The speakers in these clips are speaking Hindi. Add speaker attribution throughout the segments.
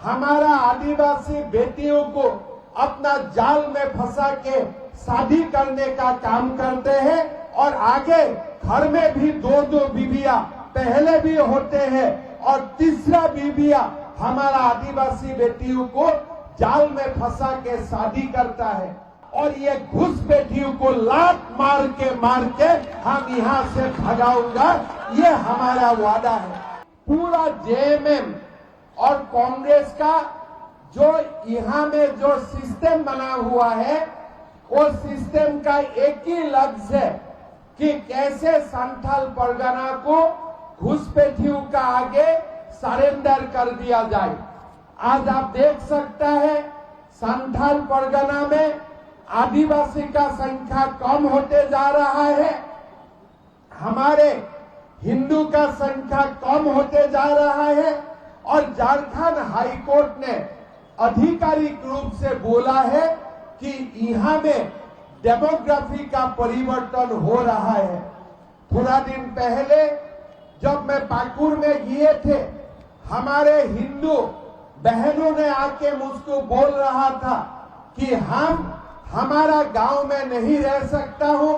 Speaker 1: हमारा आदिवासी बेटियों को अपना जाल में फंसा के शादी करने का काम करते हैं और आगे घर में भी दो दो बीबियां पहले भी होते हैं और तीसरा बीबियां हमारा आदिवासी बेटियों को जाल में फंसा के शादी करता है और ये घुस बेटियों को लात मार के हम यहाँ से भगाऊंगा, ये हमारा वादा है। पूरा जेएमएम और कांग्रेस का जो यहाँ में जो सिस्टम बना हुआ है, वो सिस्टम का एक ही लक्ष्य है कि कैसे संथाल परगना को घुसपैठियों का आगे सरेंडर कर दिया जाए। आज आप देख सकता है संथाल परगना में आदिवासी का संख्या कम होते जा रहा है, हमारे हिंदू का संख्या कम होते जा रहा है और झारखंड हाईकोर्ट ने आधिकारिक रूप से बोला है कि यहाँ में डेमोग्राफी का परिवर्तन हो रहा है। थोड़ा दिन पहले जब मैं पाकुर में गए थे, हमारे हिंदू बहनों ने आके मुझको बोल रहा था कि हमारा गांव में नहीं रह सकता हूं,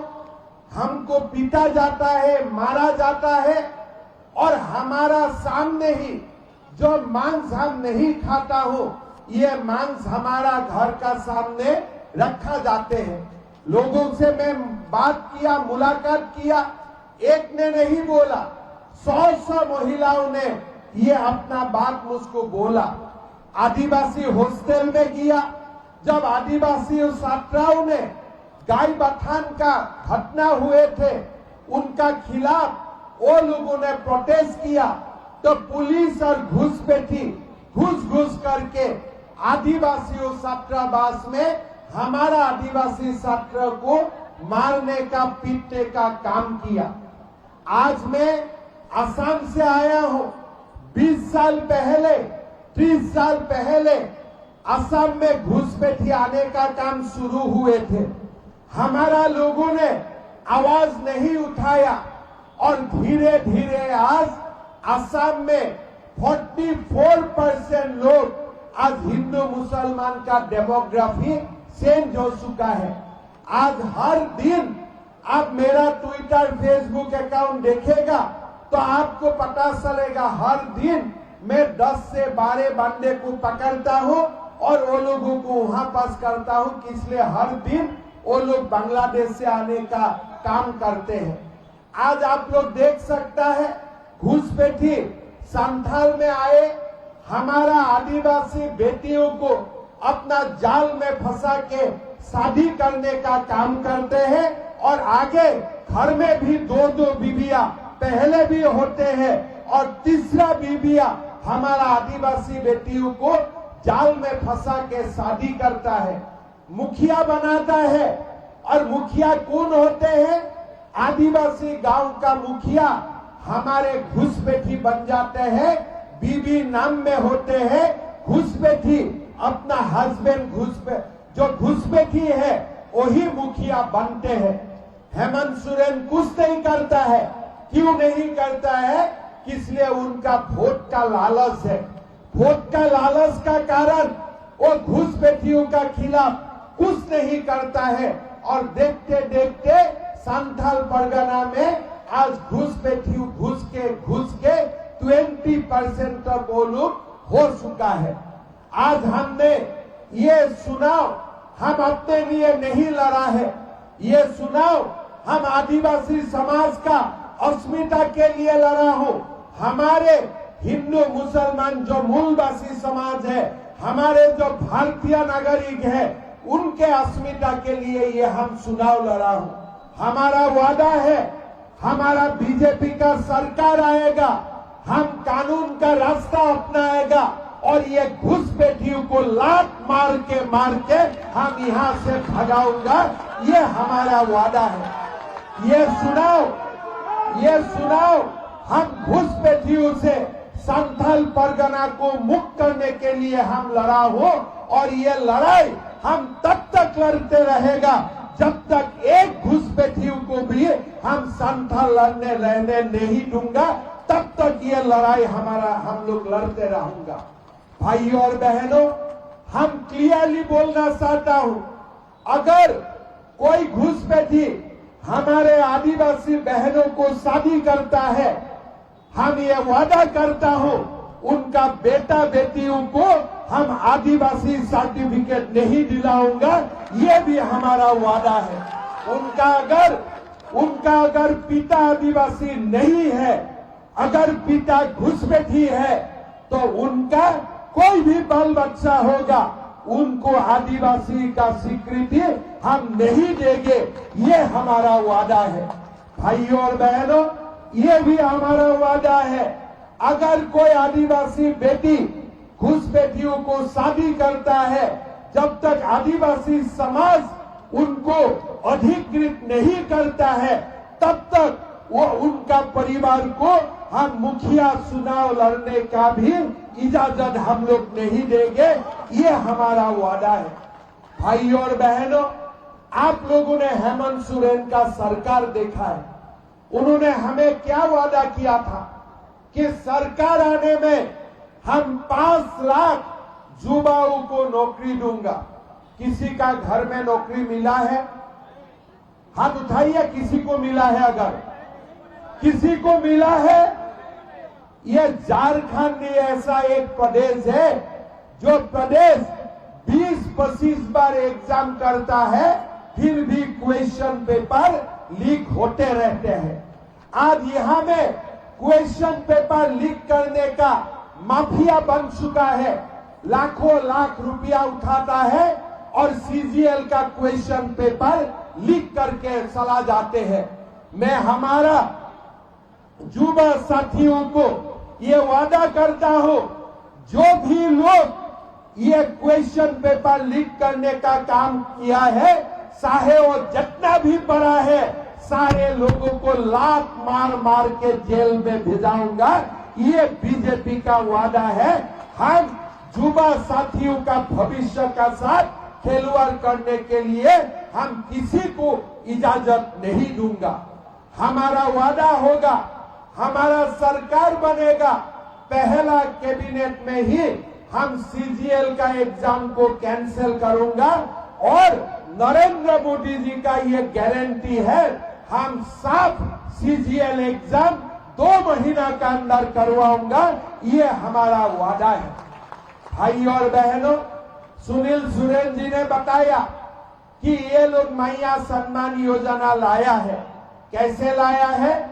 Speaker 1: हमको पीटा जाता है, मारा जाता है और हमारा सामने ही जो मांस हम नहीं खाता हूं, ये मांस हमारा घर का सामने रखा जाते हैं। लोगों से मैं बात किया, मुलाकात किया, एक ने नहीं बोला, 100 महिलाओं ने ये अपना बात मुझको बोला। आदिवासी हॉस्टल में गया, जब आदिवासी छात्राओं ने गाय बथान का घटना हुए थे, उनका खिलाफ वो लोगों ने प्रोटेस्ट किया, तो पुलिस और घुसपैठी घुस करके आदिवासी छात्रावास में हमारा आदिवासी छात्र को मारने का, पीटने का काम किया। आज मैं असम से आया हूं। 20 साल पहले, 30 साल पहले असम में घुसपैठी आने का काम शुरू हुए थे। हमारा लोगों ने आवाज नहीं उठाया और धीरे धीरे आज असम में 44% लोग, आज हिंदू मुसलमान का डेमोग्राफी चेंज हो चुका है। आज हर दिन आप मेरा ट्विटर, फेसबुक अकाउंट देखेगा तो आपको पता चलेगा, हर दिन मैं 10 से 12 बंदे को पकड़ता हूं और वो लोगों को वहां पास करता हूं कि इसलिए हर दिन वो लोग बांग्लादेश से आने का काम करते हैं। आज आप लोग देख सकता है घुसपैठी संथाल में आए, हमारा आदिवासी बेटियों को अपना जाल में फंसा के शादी करने का काम करते हैं और आगे घर में भी दो दो बीबियां पहले भी होते हैं और तीसरा बीबियां हमारा आदिवासी बेटियों को जाल में फंसा के शादी करता है, मुखिया बनाता है। और मुखिया कौन होते हैं? आदिवासी गांव का मुखिया हमारे घुसपैठी बन जाते हैं, बीबी नाम में होते हैं। घुसपैठी अपना हस्बैंड जो घुसपैठी है वही मुखिया बनते हैं। हेमंत सोरेन कुछ नहीं करता है, क्यों नहीं करता है? इसलिए उनका वोट का लालच है। वोट का लालच का कारण वो घुसपैठियों का खिलाफ कुछ नहीं करता है और देखते देखते संथाल परगना में आज घुसपैठियों घुस के 20% तक वो लोग हो चुका है। आज हमने ये चुनाव हम अपने लिए नहीं लड़ा है, ये चुनाव हम आदिवासी समाज का अस्मिता के लिए लड़ा हूं। हमारे हिंदू मुसलमान जो मूलवासी समाज है, हमारे जो भारतीय नागरिक है, उनके अस्मिता के लिए ये हम चुनाव लड़ा हूं। हमारा वादा है, हमारा बीजेपी का सरकार आएगा, हम कानून का रास्ता अपनाएगा और ये घुसपैठियों को लात मार के हम यहाँ से भगाऊंगा, ये हमारा वादा है। ये चुनाव हम घुसपैठियों से संथाल परगना को मुक्त करने के लिए हम लड़ा हो और ये लड़ाई हम तब तक लड़ते रहेगा जब तक एक घुसपैठियों को भी हम संथाल लड़ने रहने नहीं दूंगा, तब तक ये लड़ाई हम लोग लड़ते रहूंगा। भाइयों और बहनों, हम क्लियरली बोलना चाहता हूं, अगर कोई घुसपैठी हमारे आदिवासी बहनों को शादी करता है, हम ये वादा करता हूं उनका बेटा बेटियों को हम आदिवासी सर्टिफिकेट नहीं दिलाऊंगा, ये भी हमारा वादा है। उनका अगर पिता आदिवासी नहीं है, अगर पिता घुसपैठी है, तो उनका कोई भी बाल बच्चा होगा, उनको आदिवासी का स्वीकृति हम नहीं देंगे, ये हमारा वादा है। भाइयों और बहनों, ये भी हमारा वादा है, अगर कोई आदिवासी बेटी घुसपैठियों को शादी करता है, जब तक आदिवासी समाज उनको अधिकृत नहीं करता है, तब तक वो उनका परिवार को हम मुखिया चुनाव लड़ने का भी इजाजत हम लोग नहीं देंगे, ये हमारा वादा है। भाइयों और बहनों, आप लोगों ने हेमंत सोरेन का सरकार देखा है, उन्होंने हमें क्या वादा किया था कि सरकार आने में हम 5 लाख युवाओं को नौकरी दूंगा। किसी का घर में नौकरी मिला है? हाथ उठाइए, किसी को मिला है? अगर किसी को मिला है, यह झारखंड ऐसा एक प्रदेश है जो प्रदेश 20-25 बार एग्जाम करता है, फिर भी क्वेश्चन पेपर लीक होते रहते हैं। आज यहां में क्वेश्चन पेपर लीक करने का माफिया बन चुका है, लाखों लाख रुपया उठाता है और सीजीएल का क्वेश्चन पेपर लीक करके चला जाते हैं। मैं हमारा युवा साथियों को ये वादा करता हूं, जो भी लोग ये क्वेश्चन पेपर लीक करने का काम किया है, चाहे वो जितना भी बड़ा है, सारे लोगों को लात मार मार के जेल में भिजाऊंगा, ये बीजेपी का वादा है। हम युवा साथियों का भविष्य का साथ खिलवाड़ करने के लिए हम किसी को इजाजत नहीं दूंगा। हमारा वादा होगा, हमारा सरकार बनेगा, पहला कैबिनेट में ही हम सीजीएल का एग्जाम को कैंसिल करूंगा और नरेंद्र मोदी जी का ये गारंटी है, हम साफ सीजीएल एग्जाम 2 महीना का अंदर करवाऊंगा, ये हमारा वादा है। भाइयों और बहनों, सुनील सोरेन जी ने बताया कि ये लोग मैया सम्मान योजना लाया है। कैसे लाया है?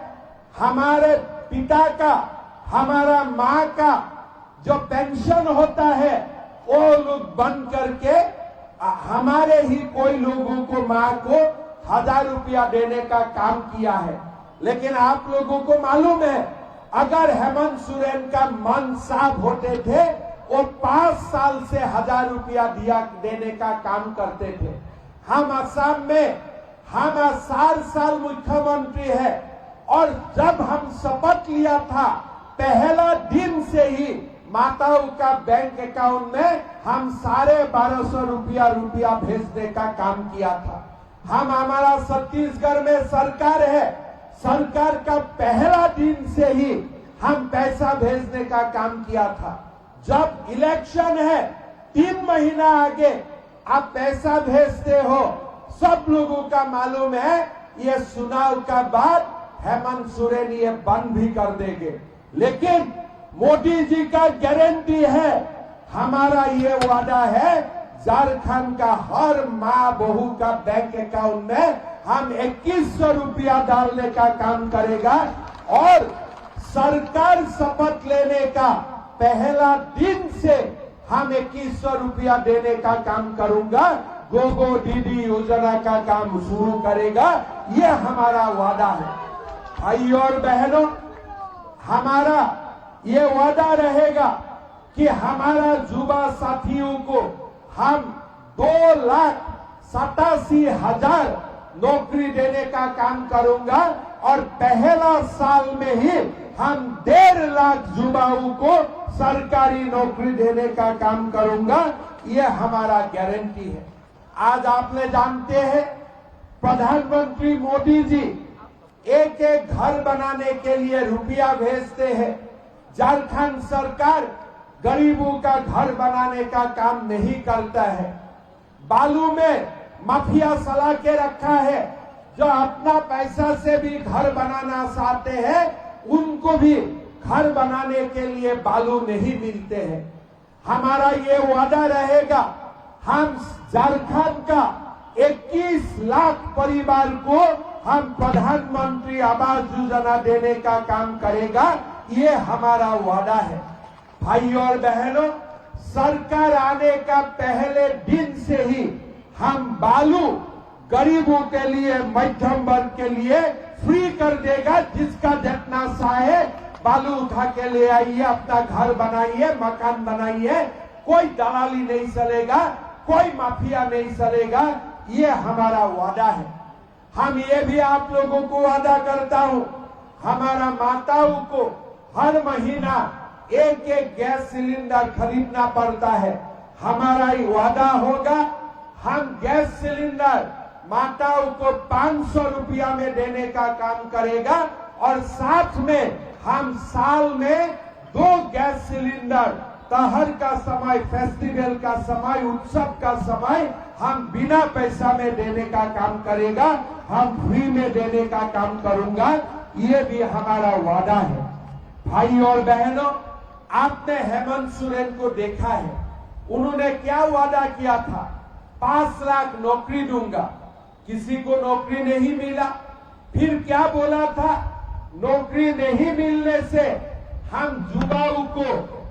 Speaker 1: हमारे पिता का, हमारा माँ का जो पेंशन होता है, वो लोग बंद करके हमारे ही कोई लोगों को, माँ को 1000 रुपया देने का काम किया है। लेकिन आप लोगों को मालूम है, अगर हेमंत सोरेन का मन साफ होते थे, वो 5 साल से 1000 रुपया देने का काम करते थे। हम असम में हम 4 साल मुख्यमंत्री है, और जब हम शपथ लिया था, पहला दिन से ही माताओं का बैंक अकाउंट में हम 1250 रुपया भेजने का काम किया था। हमारा छत्तीसगढ़ में सरकार है, सरकार का पहला दिन से ही हम पैसा भेजने का काम किया था। जब इलेक्शन है, 3 महीना आगे आप पैसा भेजते हो, सब लोगों का मालूम है, ये चुनाव का बाद हेमंत सोरेन ये बंद भी कर देंगे। लेकिन मोदी जी का गारंटी है, हमारा ये वादा है, झारखंड का हर माँ बहू का बैंक अकाउंट में हम 2100 रुपया डालने का काम करेगा, और सरकार शपथ लेने का पहला दिन से हम 2100 रुपया देने का काम करूंगा, गोगो दीदी योजना का काम शुरू करेगा, ये हमारा वादा है। भाइयों और बहनों, हमारा ये वादा रहेगा कि हमारा युवा साथियों को हम 2,87,000 नौकरी देने का काम करूंगा, और पहला साल में ही हम 1.5 लाख युवाओं को सरकारी नौकरी देने का काम करूंगा, ये हमारा गारंटी है। आज आपने जानते हैं, प्रधानमंत्री मोदी जी एक एक घर बनाने के लिए रुपया भेजते हैं। झारखंड सरकार गरीबों का घर बनाने का काम नहीं करता है। बालू में माफिया सला के रखा है। जो अपना पैसा से भी घर बनाना चाहते हैं, उनको भी घर बनाने के लिए बालू नहीं मिलते हैं। हमारा ये वादा रहेगा, हम झारखंड का 21 लाख परिवार को हम प्रधानमंत्री आवास योजना देने का काम करेगा। ये हमारा वादा है। भाई और बहनों, सरकार आने का पहले दिन से ही हम बालू गरीबों के लिए, मध्यम वर्ग के लिए फ्री कर देगा। जिसका जितना चाहे बालू उठा के ले आइए, अपना घर बनाइए, मकान बनाइए। कोई दलाली नहीं चलेगा, कोई माफिया नहीं चलेगा। ये हमारा वादा है। हम ये भी आप लोगों को वादा करता हूं, हमारा माताओं को हर महीना एक एक गैस सिलेंडर खरीदना पड़ता है। हमारा ही वादा होगा, हम गैस सिलेंडर माताओं को 500 रुपया में देने का काम करेगा और साथ में हम साल में 2 गैस सिलेंडर, त्योहार का समय, फेस्टिवल का समय, उत्सव का समय हम बिना पैसा में देने का काम करेगा। हम फ्री में देने का काम करूंगा। ये भी हमारा वादा है। भाई और बहनों, आपने हेमंत सोरेन को देखा है। उन्होंने क्या वादा किया था? 5 लाख नौकरी दूंगा। किसी को नौकरी नहीं मिला। फिर क्या बोला था? नौकरी नहीं मिलने से हम युवाओं को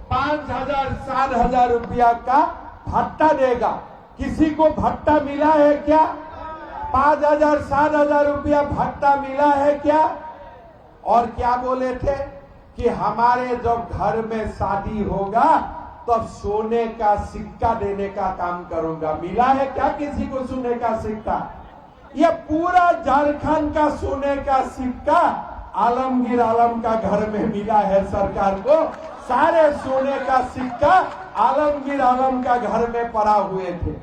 Speaker 1: 5,000 7,000 रुपया का भत्ता देगा। किसी को भत्ता मिला है क्या? 5,000 7,000 रुपया भत्ता मिला है क्या? और क्या बोले थे कि हमारे जब घर में शादी होगा तब सोने का सिक्का देने का काम करूंगा। मिला है क्या किसी को सोने का सिक्का? ये पूरा झारखंड का सोने का सिक्का आलमगीर आलम का घर में मिला है सरकार को। सारे सोने का सिक्का आलमगीर आलम का घर में पड़ा हुए थे।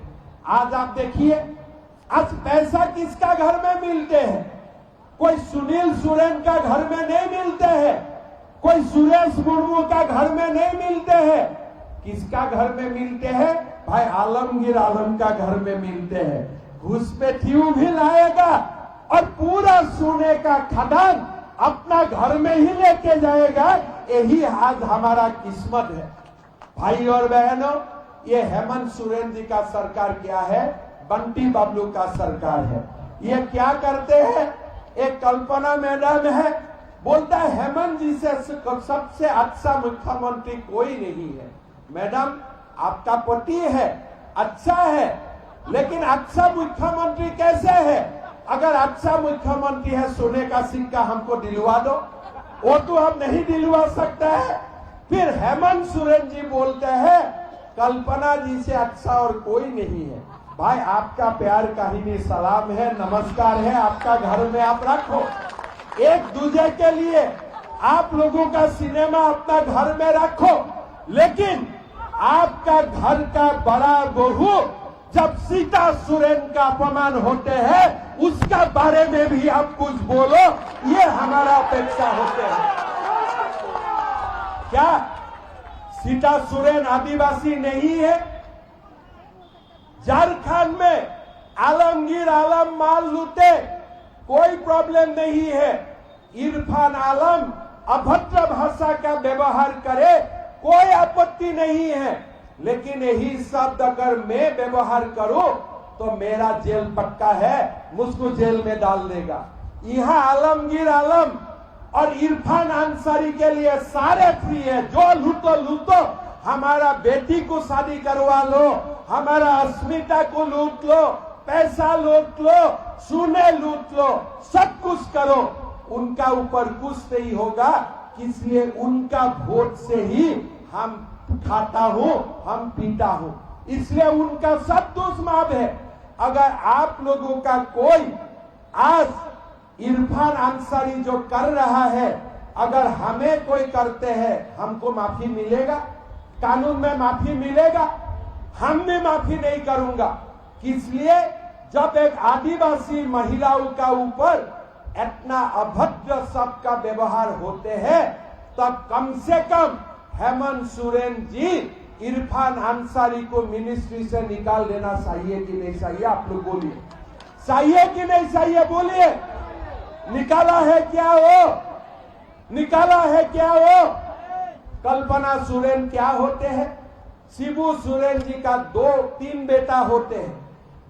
Speaker 1: आज आप देखिए, आज पैसा किसका घर में मिलते हैं? कोई सुनील सोरेन का घर में नहीं मिलते हैं, कोई सुरेश मुर्मू का घर में नहीं मिलते हैं। किसका घर में मिलते हैं? भाई आलमगीर आलम का घर में मिलते हैं। घुसपैठियों भी लाएगा और पूरा सोने का खदान अपना घर में ही लेके जाएगा। यही आज हमारा किस्मत है। भाई और बहनों, ये हेमंत सोरेन जी का सरकार क्या है? बंटी बबलू का सरकार है। ये क्या करते हैं? एक कल्पना मैडम है, बोलता है हेमंत जी से सबसे अच्छा मुख्यमंत्री कोई नहीं है। मैडम, आपका पति है, अच्छा है, लेकिन अच्छा मुख्यमंत्री कैसे है? अगर अच्छा मुख्यमंत्री है, सोने का सिक्का हमको दिलवा दो। वो तो हम नहीं दिलवा सकता है। फिर हेमंत सोरेन जी बोलते हैं कल्पना जी से अच्छा और कोई नहीं है। भाई, आपका प्यार कहीं सलाम है, नमस्कार है, आपका घर में आप रखो। एक दूसरे के लिए आप लोगों का सिनेमा अपना घर में रखो, लेकिन आपका घर का बड़ा बहू जब सीता सोरेन का अपमान होते हैं, उसका बारे में भी आप कुछ बोलो। ये हमारा अपेक्षा होते हैं। क्या सीता सोरेन आदिवासी नहीं है? झारखंड में आलमगीर आलम माल लूटे, कोई प्रॉब्लम नहीं है। इरफान आलम अभद्र भाषा का व्यवहार करे, कोई आपत्ति नहीं है। लेकिन यही शब्द अगर मैं व्यवहार करूं तो मेरा जेल पक्का है, मुझको जेल में डाल देगा। यहाँ आलमगीर आलम और इरफान अंसारी के लिए सारे फ्री है। जो लूटो लूटो, हमारा बेटी को शादी करवा लो, हमारा अस्मिता को लूट लो, पैसा लूट लो, सोने लूट लो, सब कुछ करो। उनका ऊपर कुछ नहीं होगा, इसलिए उनका वोट से ही हम खाता हूं, हम पीता हूं। इसलिए उनका सब दोष माफ है। अगर आप लोगों का कोई आज इरफान अंसारी जो कर रहा है, अगर हमें कोई करते हैं, हमको माफी मिलेगा? कानून में माफी मिलेगा? हम भी माफी नहीं करूंगा। इसलिए जब एक आदिवासी महिलाओं का ऊपर इतना अभद्र शब्द का व्यवहार होते हैं, तब कम से कम हेमंत सोरेन जी इरफान अंसारी को मिनिस्ट्री से निकाल देना चाहिए कि नहीं चाहिए? आप लोग बोलिए, चाहिए कि नहीं चाहिए? बोलिए। निकाला है क्या वो? निकाला है क्या वो? कल्पना सोरेन क्या होते हैं? शिबू सोरेन जी का 2-3 बेटा होते हैं।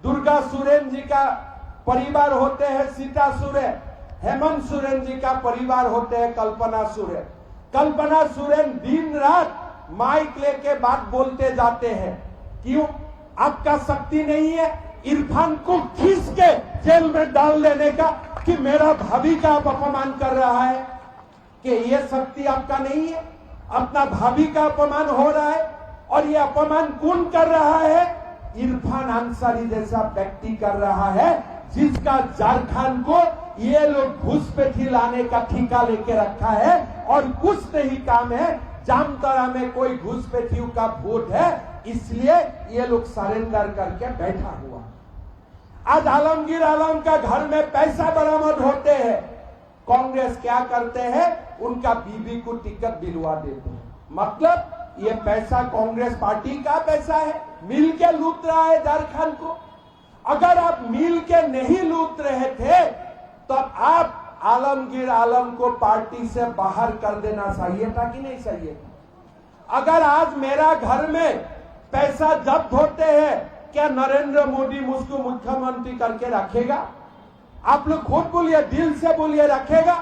Speaker 1: दुर्गा सोरेन जी का परिवार होते हैं सीता सोरेन। हेमंत सोरेन जी का परिवार होते हैं कल्पना सोरेन। कल्पना सोरेन दिन रात माइक लेके बात बोलते जाते हैं। क्यों? आपका शक्ति नहीं है इरफान को खींच के जेल में डाल देने का कि मेरा भाभी का आप अपमान कर रहा है? कि ये शक्ति आपका नहीं है? अपना भाभी का अपमान हो रहा है और ये अपमान कौन कर रहा है? इरफान अंसारी जैसा व्यक्ति कर रहा है, जिसका झारखंड को ये लोग घुसपैठी लाने का ठेका लेके रखा है और कुछ नहीं काम है। जामताड़ा में कोई घुसपैठियों का वोट है, इसलिए ये लोग सरेंडर करके बैठा हुआ। आज आलमगीर आलम का घर में पैसा बरामद होते हैं, कांग्रेस क्या करते हैं? उनका बीबी को टिकट दिलवा देते हैं। मतलब ये पैसा कांग्रेस पार्टी का पैसा है, मिल के लूट रहा है झारखंड को। अगर आप मिल के नहीं लूट रहे थे तो आप आलमगीर आलम को पार्टी से बाहर कर देना चाहिए था कि नहीं चाहिए? अगर आज मेरा घर में पैसा जब्त होते हैं, क्या नरेंद्र मोदी मुझको मुख्यमंत्री करके रखेगा? आप लोग खुद बोलिए, दिल से बोलिए, रखेगा?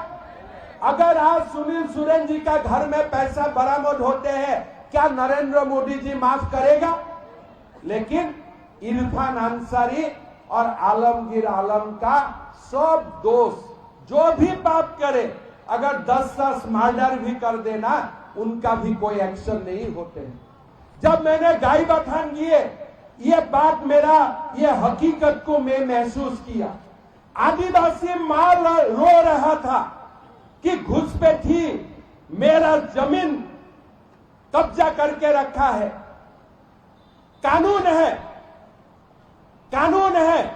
Speaker 1: अगर आज सुनील सोरेन जी का घर में पैसा बरामद होते हैं, क्या नरेंद्र मोदी जी माफ करेगा? लेकिन इरफान अंसारी और आलमगीर आलम का सब दोस्त जो भी पाप करे, अगर 10 मर्डर भी कर देना, उनका भी कोई एक्शन नहीं होते हैं। जब मैंने गाय बथान किए, ये बात मेरा, ये हकीकत को मैं महसूस किया। आदिवासी मार रो रहा था कि घुसपैठी मेरा जमीन कब्जा करके रखा है। कानून है, कानून है,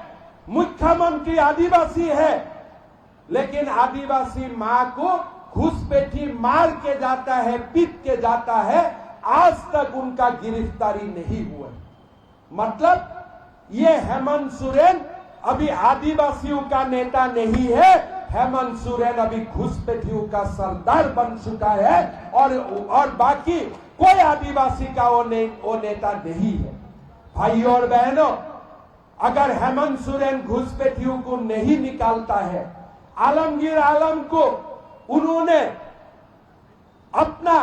Speaker 1: मुख्यमंत्री आदिवासी है, लेकिन आदिवासी मां को घुसपैठी मार के जाता है, पीट के जाता है, आज तक उनका गिरफ्तारी नहीं हुआ। मतलब ये हेमंत सोरेन अभी आदिवासियों का नेता नहीं है, हेमंत सोरेन अभी घुसपैठियों का सरदार बन चुका है और बाकी कोई आदिवासी का वो नेता नहीं है। भाइयों और बहनों, अगर हेमंत सोरेन घुसपैठियों को नहीं निकालता है, आलमगीर आलम को उन्होंने अपना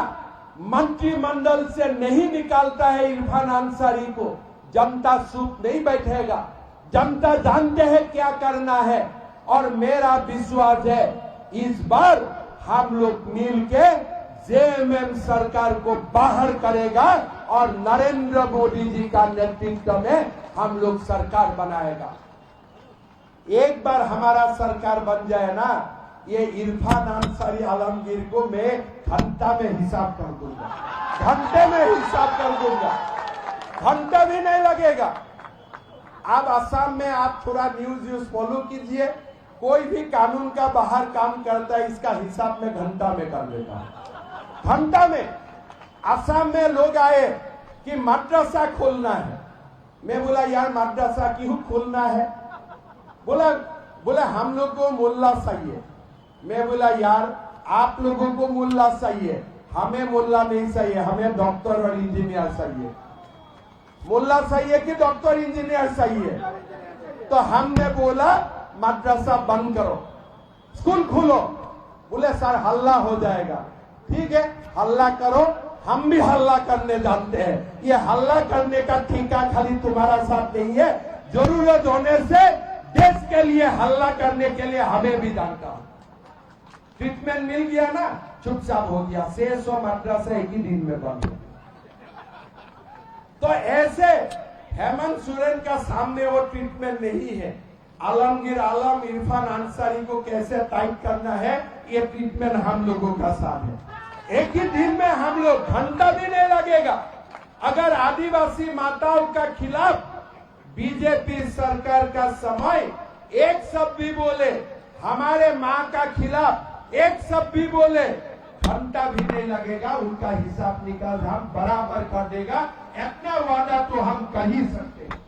Speaker 1: मंत्रिमंडल से नहीं निकालता है, इरफान अंसारी को, जनता चुप नहीं बैठेगा। जनता जानते हैं क्या करना है और मेरा विश्वास है इस बार हम लोग मिलके जेएमएम सरकार को बाहर करेगा और नरेंद्र मोदी जी का नेतृत्व में हम लोग सरकार बनाएगा। एक बार हमारा सरकार बन जाए ना, ये इरफान अंसारी आलमगीर को मैं घंटा में हिसाब कर दूंगा, घंटे में हिसाब कर दूंगा, घंटा भी नहीं लगेगा। आप असम में आप थोड़ा न्यूज फॉलो कीजिए, कोई भी कानून का बाहर काम करता है, इसका हिसाब में घंटा में कर लेता है, घंटा में। असम में लोग आए कि मदरसा खोलना है, मैं बोला यार मदरसा क्यों खोलना है? बोला हम लोग को मुल्ला चाहिए। मैं बोला यार आप लोगों को मुल्ला चाहिए, हमें मुल्ला नहीं चाहिए, हमें डॉक्टर और इंजीनियर चाहिए। मुल्ला चाहिए कि डॉक्टर इंजीनियर चाहिए? तो हमने बोला मदरसा बंद करो, स्कूल खोलो। बोले सर हल्ला हो जाएगा। ठीक है, हल्ला करो, हम भी हल्ला करने जानते हैं। ये हल्ला करने का ठेका खाली तुम्हारा साथ नहीं है, जरूरत होने से देश के लिए हल्ला करने के लिए हमें भी जानता हूं। ट्रीटमेंट मिल गया ना, चुपचाप हो गया, 600 मदरसा एक ही दिन में बंद। तो ऐसे हेमंत सोरेन का सामने वो ट्रीटमेंट नहीं है। आलमगीर आलम, इरफान अंसारी को कैसे टाइट करना है, ये ट्रीटमेंट हम लोगों का साथ है। एक ही दिन में हम लोग, घंटा भी नहीं लगेगा। अगर आदिवासी माताओं का खिलाफ बीजेपी सरकार का समय एक शब्द भी बोले, हमारे मां का खिलाफ एक शब्द भी बोले, घंटा भी नहीं लगेगा, उनका हिसाब निकाल हम बराबर कर देगा, इतना वादा तो हम कर ही सकते हैं।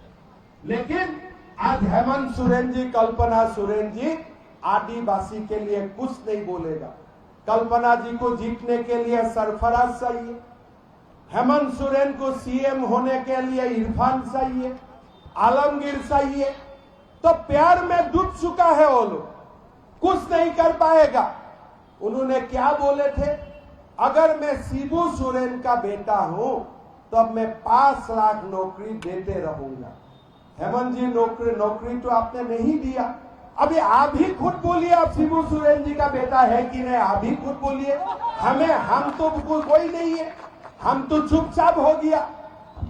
Speaker 1: लेकिन आज हेमंत सोरेन जी, कल्पना सोरेन जी आदिवासी के लिए कुछ नहीं बोलेगा। कल्पना जी को जीतने के लिए सरफराज चाहिए, हेमंत सोरेन को सीएम होने के लिए इरफान चाहिए, आलमगीर चाहिए। तो प्यार में डूब चुका है वो लोग, कुछ नहीं कर पाएगा। उन्होंने क्या बोले थे, अगर मैं शिबू सोरेन का बेटा हूं तो अब मैं 5 लाख नौकरी देते रहूंगा। हेमंत जी नौकरी तो आपने नहीं दिया। अभी आप ही खुद बोलिए, आप शिबू सोरेन जी का बेटा है कि नहीं, आप ही खुद बोलिए। हम तो कोई नहीं है, हम तो चुपचाप हो गया।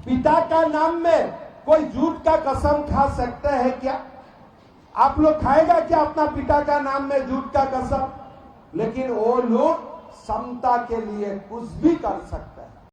Speaker 1: पिता का नाम में कोई झूठ का कसम खा सकते हैं क्या? आप लोग खाएगा क्या अपना पिता का नाम में झूठ का कसम? लेकिन वो लोग समता के लिए कुछ भी कर सकते